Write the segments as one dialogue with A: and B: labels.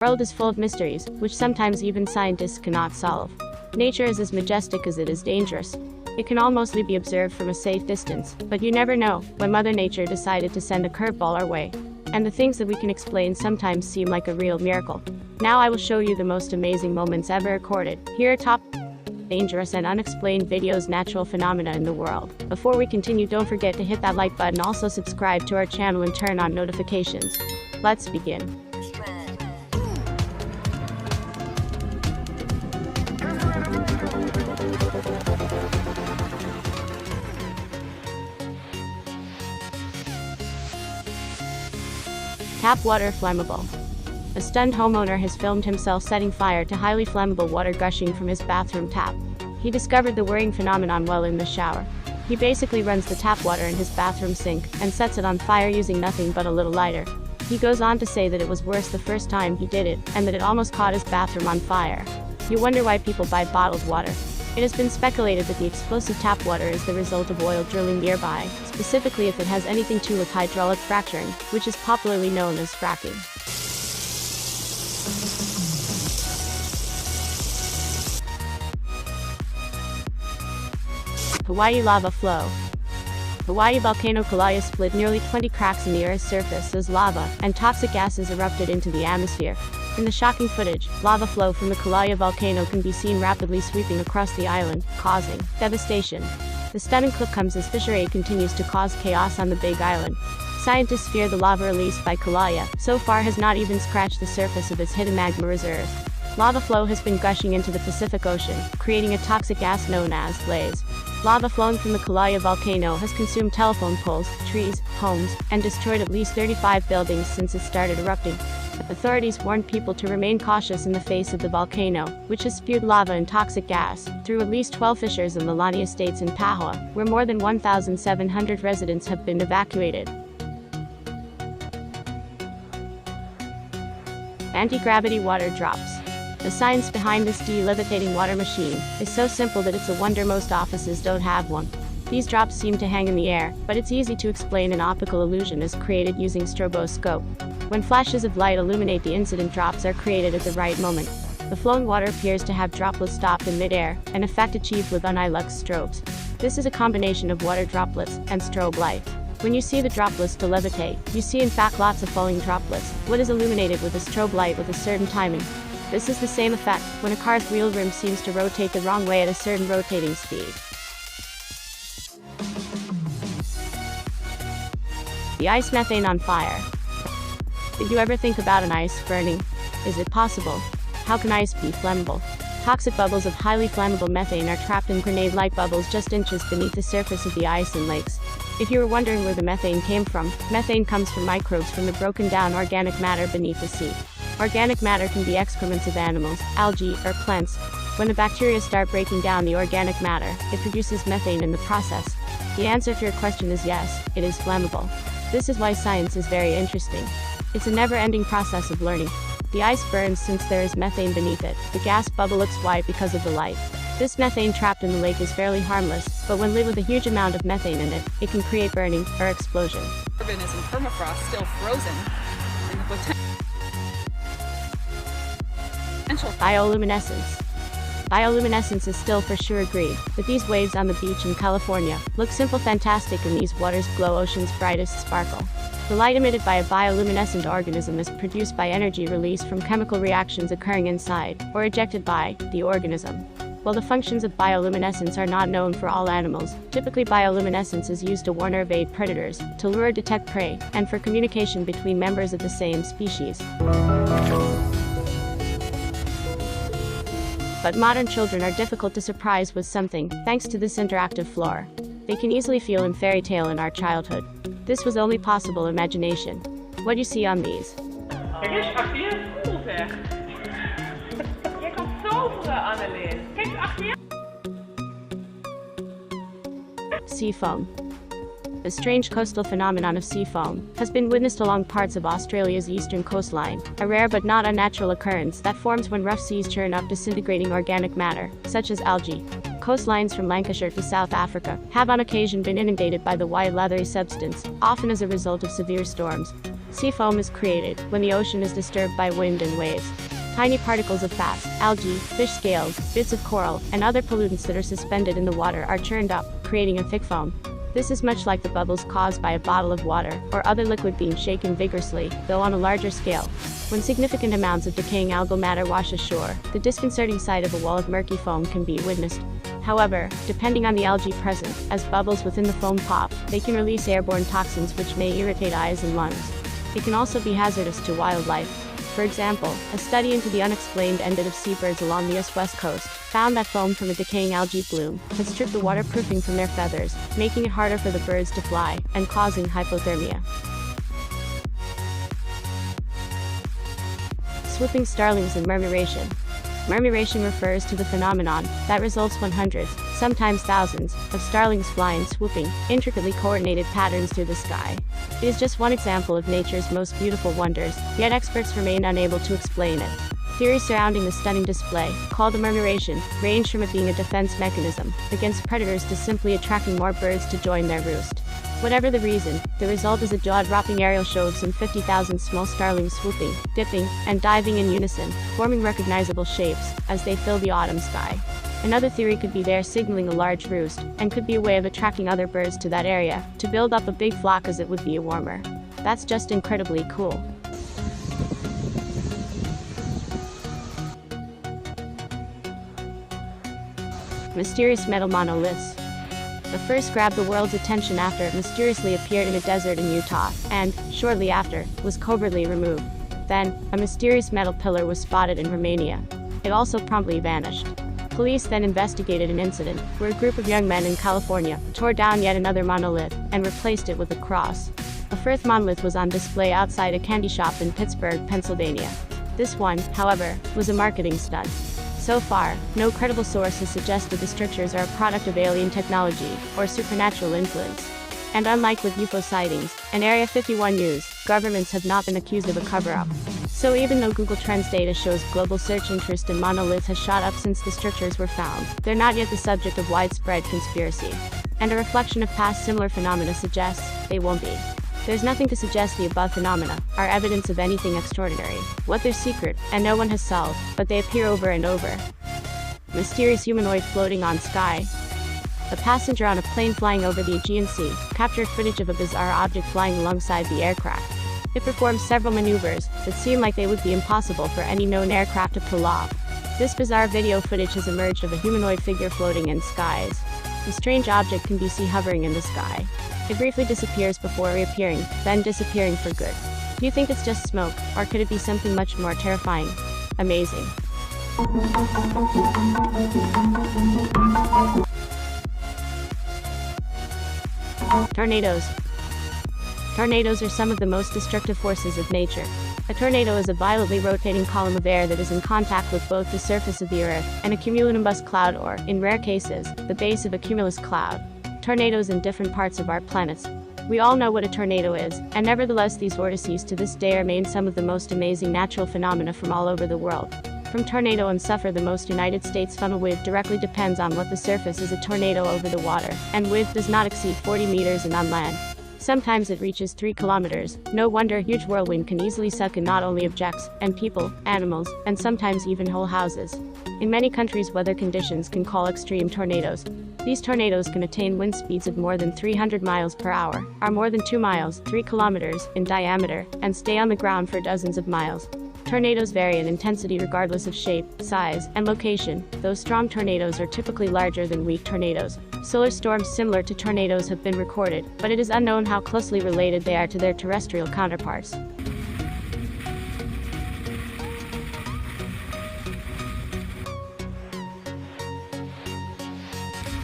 A: The world is full of mysteries, which sometimes even scientists cannot solve. Nature is as majestic as it is dangerous. It can all mostly be observed from a safe distance, but you never know when Mother Nature decided to send a curveball our way. And the things that we can explain sometimes seem like a real miracle. Now I will show you the most amazing moments ever recorded. Here are top dangerous and unexplained videos, natural phenomena in the world. Before we continue, don't forget to hit that like button, also subscribe to our channel and turn on notifications. Let's begin. Tap water flammable. A stunned homeowner has filmed himself setting fire to highly flammable water gushing from his bathroom tap. He discovered the worrying phenomenon while in the shower. He basically runs the tap water in his bathroom sink and sets it on fire using nothing but a little lighter. He goes on to say that it was worse the first time he did it, and that it almost caught his bathroom on fire. You wonder why people buy bottled water. It has been speculated that the explosive tap water is the result of oil drilling nearby, specifically if it has anything to do with hydraulic fracturing, which is popularly known as fracking. Hawaii lava flow. Hawaii volcano Kilauea split nearly 20 cracks in the Earth's surface as lava and toxic gases erupted into the atmosphere. In the shocking footage, lava flow from the Kilauea volcano can be seen rapidly sweeping across the island, causing devastation. The stunning clip comes as Fissure A continues to cause chaos on the Big Island. Scientists fear the lava released by Kilauea so far has not even scratched the surface of its hidden magma reserves. Lava flow has been gushing into the Pacific Ocean, creating a toxic gas known as blaze. Lava flowing from the Kilauea volcano has consumed telephone poles, trees, homes, and destroyed at least 35 buildings since it started erupting. Authorities warned people to remain cautious in the face of the volcano, which has spewed lava and toxic gas through at least 12 fissures in the Lani Estates in Pahoa, where more than 1,700 residents have been evacuated. Anti-gravity water drops. The science behind this de-levitating water machine is so simple that it's a wonder most offices don't have one. These drops seem to hang in the air, but it's easy to explain. An optical illusion is created using stroboscope. When flashes of light illuminate the incident, drops are created at the right moment. The flowing water appears to have droplets stopped in midair, an effect achieved with Unilux strobes. This is a combination of water droplets and strobe light. When you see the droplets to levitate, you see in fact lots of falling droplets. What is illuminated with a strobe light with a certain timing. This is the same effect when a car's wheel rim seems to rotate the wrong way at a certain rotating speed. The ice methane on fire. Did you ever think about an ice burning? Is it possible? How can ice be flammable? Toxic bubbles of highly flammable methane are trapped in grenade-like bubbles just inches beneath the surface of the ice in lakes. If you were wondering where the methane came from, methane comes from microbes from the broken-down organic matter beneath the sea. Organic matter can be excrements of animals, algae, or plants. When the bacteria start breaking down the organic matter, it produces methane in the process. The answer to your question is yes, it is flammable. This is why science is very interesting. It's a never-ending process of learning. The ice burns since there is methane beneath it. The gas bubble looks white because of the light. This methane trapped in the lake is fairly harmless, but when lit with a huge amount of methane in it, it can create burning or explosion.
B: Carbon is in permafrost, still frozen, and the potential
A: Bioluminescence. Bioluminescence is still for sure agreed, but these waves on the beach in California look simple fantastic, and these waters glow ocean's brightest sparkle. The light emitted by a bioluminescent organism is produced by energy released from chemical reactions occurring inside, or ejected by, the organism. While the functions of bioluminescence are not known for all animals, typically bioluminescence is used to warn or evade predators, to lure or detect prey, and for communication between members of the same species. But modern children are difficult to surprise with something, thanks to this interactive floor. They can easily feel in fairy tale in our childhood. This was only possible imagination. What do you see on these?
C: Kijk eens, achter je voel zeg. Je kan toveren, Annelien. Kijk achter je.
A: Sea foam. A strange coastal phenomenon of sea foam has been witnessed along parts of Australia's eastern coastline, a rare but not unnatural occurrence that forms when rough seas churn up disintegrating organic matter, such as algae. Coastlines from Lancashire to South Africa have on occasion been inundated by the white leathery substance, often as a result of severe storms. Sea foam is created when the ocean is disturbed by wind and waves. Tiny particles of fats, algae, fish scales, bits of coral, and other pollutants that are suspended in the water are churned up, creating a thick foam. This is much like the bubbles caused by a bottle of water or other liquid being shaken vigorously, though on a larger scale. When significant amounts of decaying algal matter wash ashore, the disconcerting sight of a wall of murky foam can be witnessed. However, depending on the algae present, as bubbles within the foam pop, they can release airborne toxins which may irritate eyes and lungs. It can also be hazardous to wildlife. For example, a study into the unexplained ended of seabirds along the US West Coast found that foam from a decaying algae bloom had stripped the waterproofing from their feathers, making it harder for the birds to fly, and causing hypothermia. Swooping starlings and murmuration. Murmuration refers to the phenomenon that results when hundreds, sometimes thousands, of starlings fly in swooping, intricately coordinated patterns through the sky. It is just one example of nature's most beautiful wonders, yet experts remain unable to explain it. Theories surrounding the stunning display, called a murmuration, range from it being a defense mechanism against predators to simply attracting more birds to join their roost. Whatever the reason, the result is a jaw-dropping aerial show of some 50,000 small starlings swooping, dipping, and diving in unison, forming recognizable shapes as they fill the autumn sky. Another theory could be they're signaling a large roost, and could be a way of attracting other birds to that area, to build up a big flock as it would be warmer. That's just incredibly cool. Mysterious metal monoliths. The first grabbed the world's attention after it mysteriously appeared in a desert in Utah, and, shortly after, was covertly removed. Then, a mysterious metal pillar was spotted in Romania. It also promptly vanished. Police then investigated an incident where a group of young men in California tore down yet another monolith and replaced it with a cross. A fourth monolith was on display outside a candy shop in Pittsburgh, Pennsylvania. This one, however, was a marketing stunt. So far, no credible source has suggested the structures are a product of alien technology or supernatural influence. And unlike with UFO sightings and Area 51 news, governments have not been accused of a cover-up. So even though Google Trends data shows global search interest in monoliths has shot up since the structures were found, they're not yet the subject of widespread conspiracy. And a reflection of past similar phenomena suggests they won't be. There's nothing to suggest the above phenomena are evidence of anything extraordinary. What they're secret, and no one has solved, but they appear over and over. Mysterious humanoid floating on sky. A passenger on a plane flying over the Aegean Sea captured footage of a bizarre object flying alongside the aircraft. It performed several maneuvers that seem like they would be impossible for any known aircraft to pull off. This bizarre video footage has emerged of a humanoid figure floating in skies. The strange object can be seen hovering in the sky. It briefly disappears before reappearing, then disappearing for good. Do you think it's just smoke, or could it be something much more terrifying? Amazing. Tornadoes. Tornadoes are some of the most destructive forces of nature. A tornado is a violently rotating column of air that is in contact with both the surface of the Earth and a cumulonimbus cloud or, in rare cases, the base of a cumulus cloud. Tornadoes in different parts of our planets. We all know what a tornado is, and nevertheless these vortices to this day remain some of the most amazing natural phenomena from all over the world. From tornado and suffer the most United States funnel width directly depends on what the surface is a tornado over the water, and width does not exceed 40 meters and on land. Sometimes it reaches 3 kilometers. No wonder a huge whirlwind can easily suck in not only objects, and people, animals, and sometimes even whole houses. In many countries weather conditions can call extreme tornadoes. These tornadoes can attain wind speeds of more than 300 miles per hour, are more than 2 miles, 3 kilometers, in diameter, and stay on the ground for dozens of miles. Tornadoes vary in intensity regardless of shape, size, and location. Those strong tornadoes are typically larger than weak tornadoes. Solar storms similar to tornadoes have been recorded, but it is unknown how closely related they are to their terrestrial counterparts.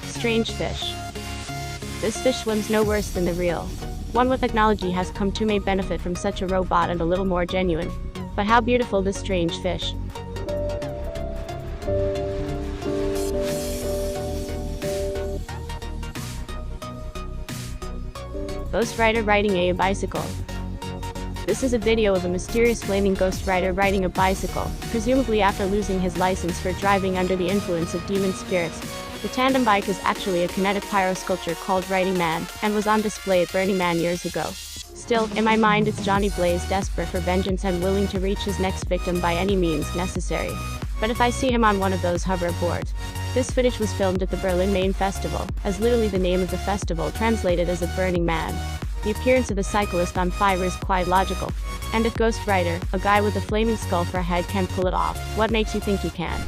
A: Strange fish. This fish swims no worse than the real one with technology has come to may benefit from such a robot and a little more genuine. But how beautiful this strange fish. Ghost rider riding a bicycle. This is a video of a mysterious flaming ghost rider riding a bicycle, presumably after losing his license for driving under the influence of demon spirits. The tandem bike is actually a kinetic pyro sculpture called Riding Man, and was on display at Burning Man years ago. Still, in my mind it's Johnny Blaze desperate for vengeance and willing to reach his next victim by any means necessary. But if I see him on one of those hoverboards. This footage was filmed at the Berlin Main Festival, as literally the name of the festival translated as a Burning Man. The appearance of the cyclist on fire is quite logical. And if Ghost Rider, a guy with a flaming skull for a head, can pull it off, what makes you think he can?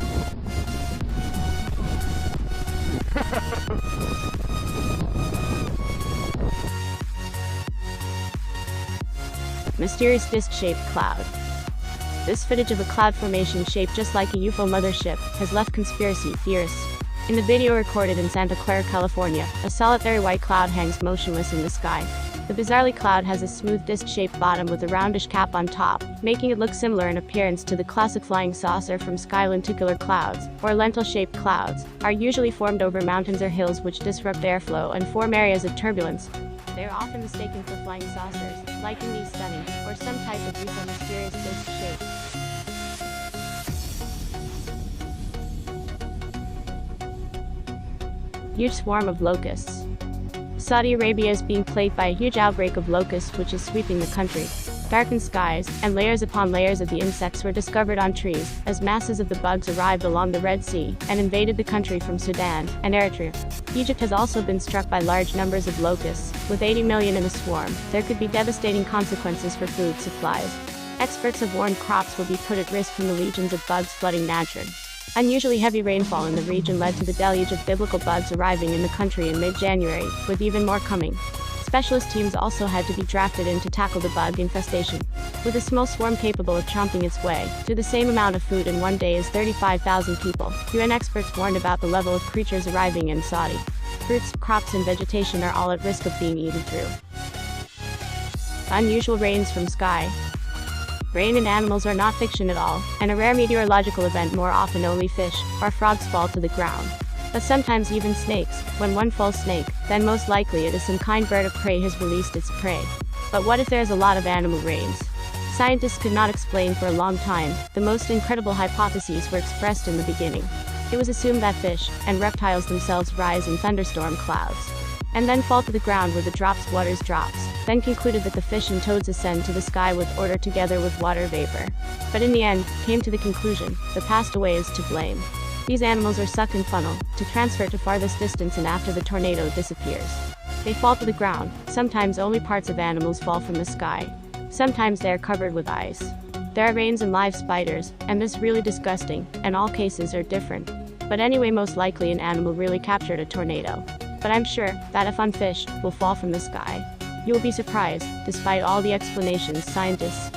A: Mysterious disc-shaped cloud. This footage of a cloud formation shaped just like a UFO mothership has left conspiracy theorists. In the video recorded in Santa Clara, California, a solitary white cloud hangs motionless in the sky. The bizarrely cloud has a smooth disc-shaped bottom with a roundish cap on top, making it look similar in appearance to the classic flying saucer from sky. Lenticular clouds, or lentil-shaped clouds, are usually formed over mountains or hills which disrupt airflow and form areas of turbulence. They are often mistaken for flying saucers, liking these stunning, or some type of UFO mysterious disc shape. Huge swarm of locusts. Saudi Arabia is being plagued by a huge outbreak of locusts which is sweeping the country. Darkened skies, and layers upon layers of the insects were discovered on trees, as masses of the bugs arrived along the Red Sea, and invaded the country from Sudan and Eritrea. Egypt has also been struck by large numbers of locusts, with 80 million in a swarm. There could be devastating consequences for food supplies. Experts have warned crops will be put at risk from the legions of bugs flooding Najran. Unusually heavy rainfall in the region led to the deluge of biblical bugs arriving in the country in mid-January, with even more coming. Specialist teams also had to be drafted in to tackle the bug infestation. With a small swarm capable of chomping its way through the same amount of food in one day as 35,000 people, UN experts warned about the level of creatures arriving in Saudi. Fruits, crops and vegetation are all at risk of being eaten through. Unusual rains from sky. Rain and animals are not fiction at all, and a rare meteorological event. More often only fish or frogs fall to the ground. But sometimes even snakes. When one falls snake, then most likely it is some kind bird of prey has released its prey. But what if there is a lot of animal rains? Scientists could not explain for a long time. The most incredible hypotheses were expressed in the beginning. It was assumed that fish and reptiles themselves rise in thunderstorm clouds, and then fall to the ground where the waters drops, then concluded that the fish and toads ascend to the sky with order together with water vapor. But in the end, came to the conclusion, the passed away is to blame. These animals are sucked and funneled to transfer to farthest distance, and after the tornado disappears, they fall to the ground. Sometimes only parts of animals fall from the sky. Sometimes they are covered with ice. There are rains and live spiders, and this really disgusting, and all cases are different. But anyway, most likely an animal really captured a tornado. But I'm sure that if unfished, will fall from the sky. You will be surprised, despite all the explanations scientists